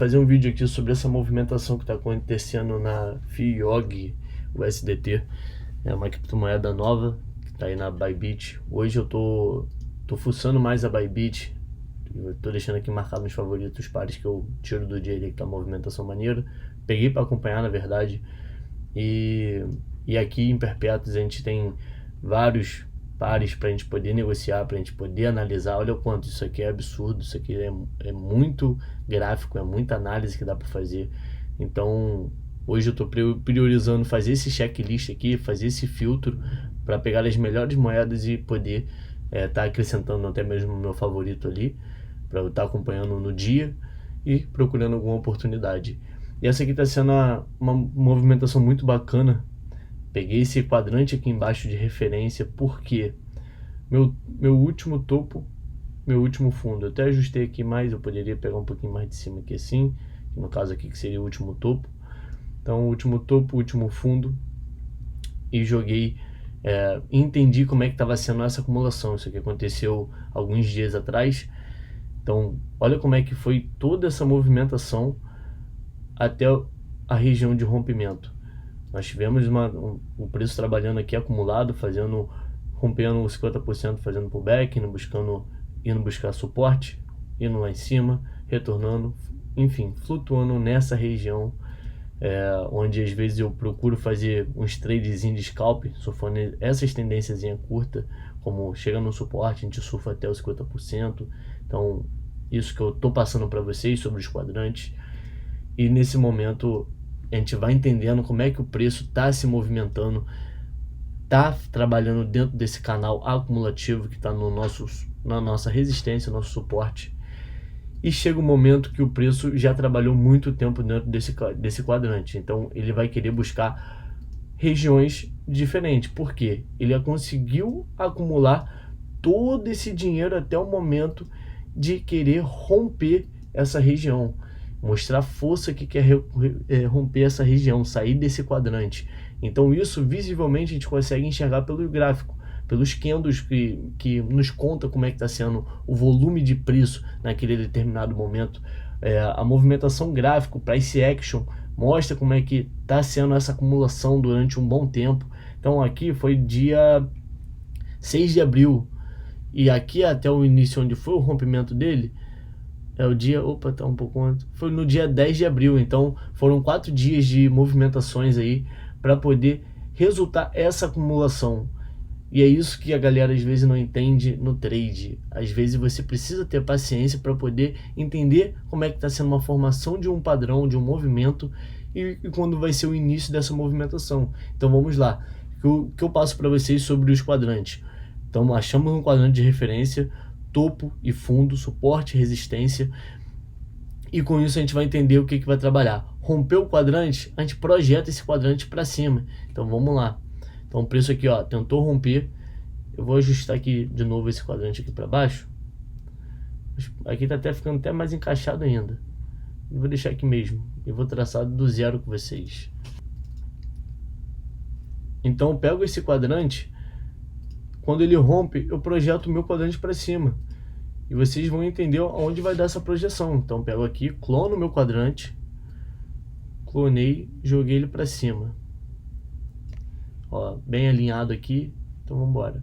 Fazer um vídeo aqui sobre essa movimentação que está acontecendo na FIOG USDT. É uma criptomoeda nova que está aí na Bybit. Hoje eu tô fuçando mais a Bybit. Eu tô deixando aqui marcado nos favoritos os pares que eu tiro do dia ali, que tá uma movimentação maneira. Peguei para acompanhar, na verdade. E aqui em Perpétuos a gente tem vários pares para a gente poder negociar, para a gente poder analisar. Olha o quanto isso aqui é absurdo, isso aqui é muito gráfico, é muita análise que dá para fazer. Então hoje eu estou priorizando fazer esse checklist aqui, fazer esse filtro para pegar as melhores moedas e poder tá acrescentando até mesmo o meu favorito ali, para eu estar acompanhando no dia e procurando alguma oportunidade. E essa aqui está sendo uma movimentação muito bacana. Peguei esse quadrante aqui embaixo de referência porque meu último topo, meu último fundo, eu até ajustei aqui mais, eu poderia pegar um pouquinho mais de cima aqui assim, no caso aqui que seria o último topo. Então o último topo, o último fundo, e joguei, entendi como é que estava sendo essa acumulação. Isso aqui aconteceu alguns dias atrás. Então olha como é que foi toda essa movimentação até a região de rompimento. Nós tivemos o preço trabalhando aqui acumulado, rompendo os 50%, fazendo pullback, indo buscar suporte, indo lá em cima, retornando, enfim, flutuando nessa região, onde às vezes eu procuro fazer uns tradezinhos de scalp, surfando essas tendências curta, como chega no suporte, a gente surfa até os 50%. Então isso que eu tô passando para vocês sobre os quadrantes. E nesse momento a gente vai entendendo como é que o preço está se movimentando, está trabalhando dentro desse canal acumulativo que está na nossa resistência, nosso suporte. E chega um momento que o preço já trabalhou muito tempo dentro desse quadrante. Então ele vai querer buscar regiões diferentes. Por quê? Ele conseguiu acumular todo esse dinheiro até o momento de querer romper essa região. Mostrar força que quer romper essa região, sair desse quadrante. Então isso visivelmente a gente consegue enxergar pelo gráfico, pelos candles que nos conta como é que está sendo o volume de preço naquele determinado momento. A movimentação gráfico, price action, mostra como é que está sendo essa acumulação durante um bom tempo. Então aqui foi dia 6 de abril, e aqui até o início onde foi o rompimento dele, o dia, tá um pouco antes, foi no dia 10 de abril, então foram 4 dias de movimentações aí para poder resultar essa acumulação. E é isso que a galera às vezes não entende no trade. Às vezes você precisa ter paciência para poder entender como é que está sendo uma formação de um padrão, de um movimento, e quando vai ser o início dessa movimentação. Então vamos lá, o que eu passo para vocês sobre os quadrantes. Então achamos um quadrante de referência, topo e fundo, suporte e resistência, e com isso a gente vai entender o que vai trabalhar. Rompeu o quadrante, a gente projeta esse quadrante para cima. Então vamos lá. Então o preço aqui, tentou romper. Eu vou ajustar aqui de novo esse quadrante aqui para baixo. Aqui tá até ficando até mais encaixado ainda. Eu vou deixar aqui mesmo e vou traçar do zero com vocês. Então eu pego esse quadrante. Quando ele rompe, eu projeto o meu quadrante para cima. E vocês vão entender onde vai dar essa projeção. Então pego aqui, clono o meu quadrante. Clonei, joguei ele para cima. Bem alinhado aqui. Então vamos embora.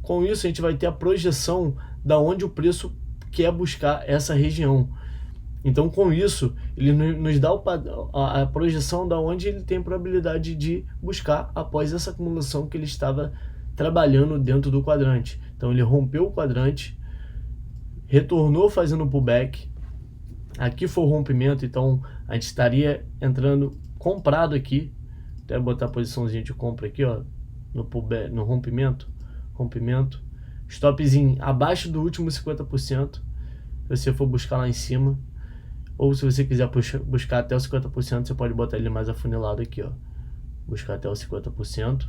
Com isso a gente vai ter a projeção da onde o preço quer buscar essa região. Então com isso ele nos dá a projeção da onde ele tem probabilidade de buscar após essa acumulação que ele estava trabalhando dentro do quadrante. Então ele rompeu o quadrante, retornou fazendo pullback, aqui foi o rompimento, então a gente estaria entrando comprado aqui. Até botar a posiçãozinha de compra aqui, no pullback, no rompimento, stopzinho abaixo do último 50%, se você for buscar lá em cima. Ou se você quiser buscar até os 50%, você pode botar ele mais afunilado aqui, buscar até os 50%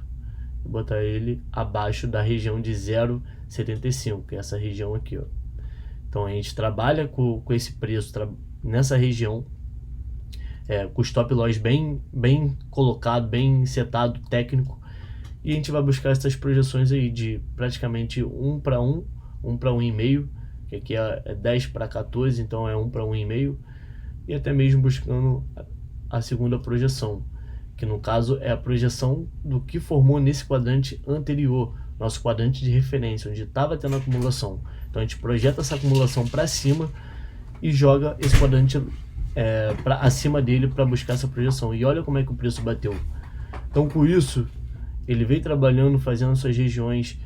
e botar ele abaixo da região de 0,75, que é essa região aqui, Então a gente trabalha com esse preço nessa região, com o stop loss bem colocado, bem setado, técnico, e a gente vai buscar essas projeções aí de praticamente 1 para 1, 1 para 1,5, que aqui é 10 para 14, então é 1 para 1,5, e até mesmo buscando a segunda projeção, que no caso é a projeção do que formou nesse quadrante anterior, nosso quadrante de referência, onde estava tendo acumulação. Então a gente projeta essa acumulação para cima e joga esse quadrante para acima dele para buscar essa projeção. E olha como é que o preço bateu. Então com isso, ele veio trabalhando, fazendo suas regiões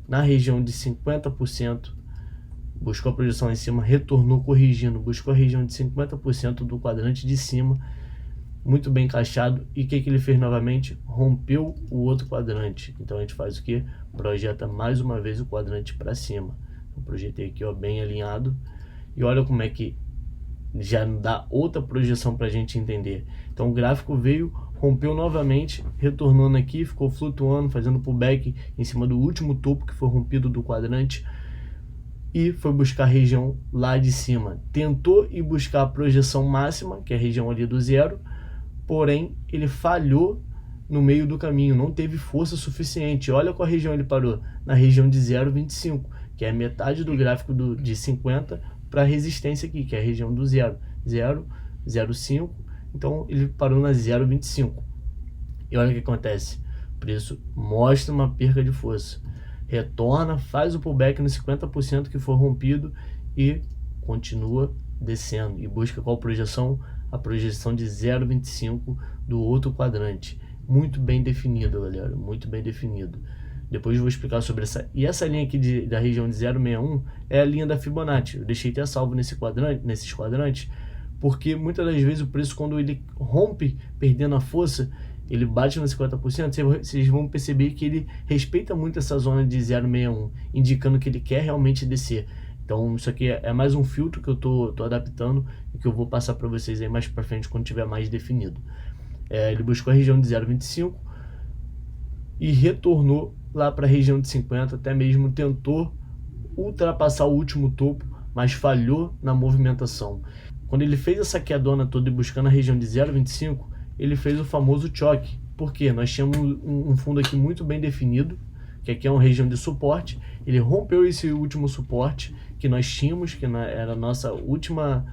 na região de 50%, buscou a projeção lá em cima, retornou corrigindo, buscou a região de 50% do quadrante de cima, muito bem encaixado. E o que ele fez novamente? Rompeu o outro quadrante. Então a gente faz o que? Projeta mais uma vez o quadrante para cima. Eu projetei aqui, ó, bem alinhado, e olha como é que já dá outra projeção para a gente entender. Então o gráfico veio, rompeu novamente, retornando aqui, ficou flutuando, fazendo pullback em cima do último topo que foi rompido do quadrante, e foi buscar a região lá de cima. Tentou ir buscar a projeção máxima, que é a região ali do zero, porém ele falhou no meio do caminho, não teve força suficiente. Olha qual região ele parou, na região de 0,25, que é metade do gráfico de 50 para a resistência aqui, que é a região do 0,05. Então ele parou na 0,25. E olha o que acontece, o preço mostra uma perca de força, retorna, faz o pullback no 50% que for rompido e continua descendo, e busca qual projeção? A projeção de 0,25 do outro quadrante. Muito bem definido, galera, muito bem definido. Depois eu vou explicar sobre essa. E essa linha aqui da região de 0,61 é a linha da Fibonacci. Eu deixei até salvo nesses quadrantes, porque muitas das vezes o preço, quando ele rompe, perdendo a força, ele bate no 50%, vocês vão perceber que ele respeita muito essa zona de 0,61, indicando que ele quer realmente descer. Então isso aqui é mais um filtro que eu tô adaptando e que eu vou passar para vocês aí mais para frente quando tiver mais definido. Ele buscou a região de 0,25 e retornou lá para a região de 50, até mesmo tentou ultrapassar o último topo, mas falhou na movimentação. Quando ele fez essa quedona toda e buscando a região de 0,25, ele fez o famoso choque. Por quê? Nós tínhamos um fundo aqui muito bem definido, que aqui é uma região de suporte. Ele rompeu esse último suporte que nós tínhamos, que era a nossa última,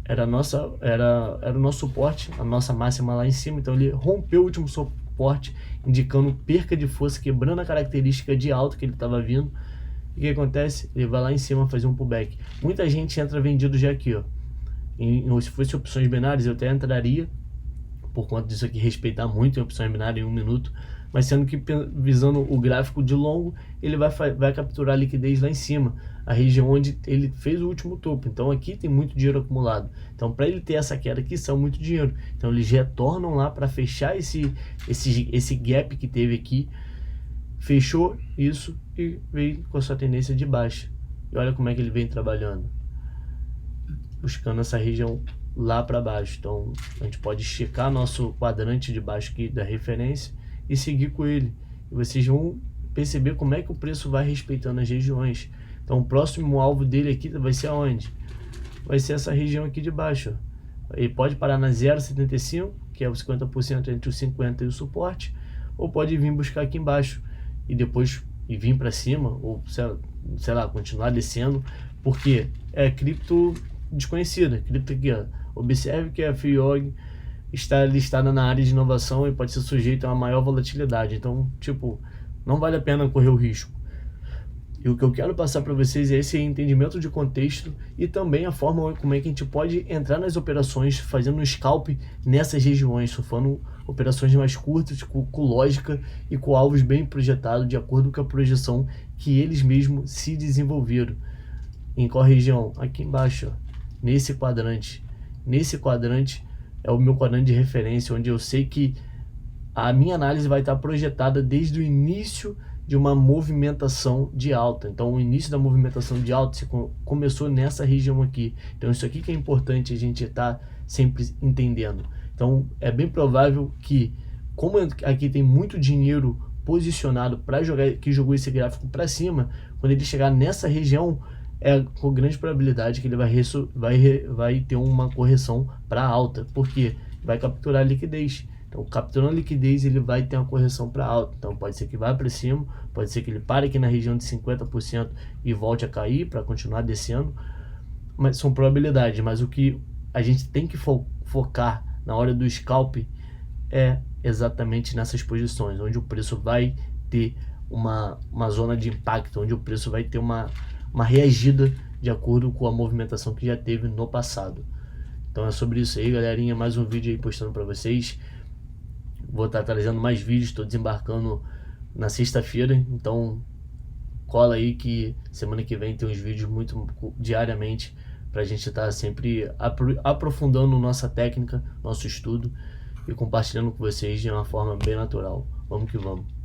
era o nosso suporte, a nossa máxima lá em cima. Então ele rompeu o último suporte, indicando perca de força, quebrando a característica de alta que ele estava vindo. E o que acontece? Ele vai lá em cima fazer um pullback. Muita gente entra vendido já aqui, ó. Se fosse opções binárias, eu até entraria, por conta disso aqui, respeitar muito em opções binárias em 1 minuto, mas sendo que visando o gráfico de longo, ele vai capturar a liquidez lá em cima, a região onde ele fez o último topo. Então aqui tem muito dinheiro acumulado. Então para ele ter essa queda aqui, são muito dinheiro. Então eles retornam lá para fechar esse gap que teve aqui, fechou isso e veio com a sua tendência de baixa. E olha como é que ele vem trabalhando, buscando essa região lá para baixo. Então a gente pode esticar nosso quadrante de baixo aqui da referência e seguir com ele, e vocês vão perceber como é que o preço vai respeitando as regiões. Então o próximo alvo dele aqui vai ser aonde? Vai ser essa região aqui de baixo, ó. Ele pode parar na 0,75, que é o 50% entre o 50 e o suporte, ou pode vir buscar aqui embaixo e depois vir para cima, ou sei lá, continuar descendo, porque é cripto desconhecida. Cripto aqui, ó, observe que a FIOG está listada na área de inovação e pode ser sujeita a uma maior volatilidade. Então, tipo, não vale a pena correr o risco. E o que eu quero passar para vocês é esse entendimento de contexto e também a forma como é que a gente pode entrar nas operações, fazendo um scalp nessas regiões, surfando operações mais curtas, com lógica e com alvos bem projetados, de acordo com a projeção que eles mesmos se desenvolveram. Em qual região? Aqui embaixo, ó, nesse quadrante. Nesse quadrante é o meu quadrante de referência, onde eu sei que a minha análise vai estar projetada desde o início de uma movimentação de alta. Então o início da movimentação de alta começou nessa região aqui. Então isso aqui que é importante a gente estar sempre entendendo. Então é bem provável que, como aqui tem muito dinheiro posicionado para jogar, que jogou esse gráfico para cima, quando ele chegar nessa região, é com grande probabilidade que ele vai ter uma correção para alta, porque vai capturar a liquidez. Então, capturando liquidez, ele vai ter uma correção para alta. Então, pode ser que vá para cima, pode ser que ele pare aqui na região de 50% e volte a cair para continuar descendo. Mas são probabilidades. Mas o que a gente tem que focar na hora do scalp é exatamente nessas posições, onde o preço vai ter uma zona de impacto, onde o preço vai ter uma reagida de acordo com a movimentação que já teve no passado. Então é sobre isso aí, galerinha. Mais um vídeo aí postando para vocês. Vou estar trazendo mais vídeos, estou desembarcando na sexta-feira, então cola aí que semana que vem tem uns vídeos muito diariamente para a gente estar sempre aprofundando nossa técnica, nosso estudo e compartilhando com vocês de uma forma bem natural. Vamos que vamos.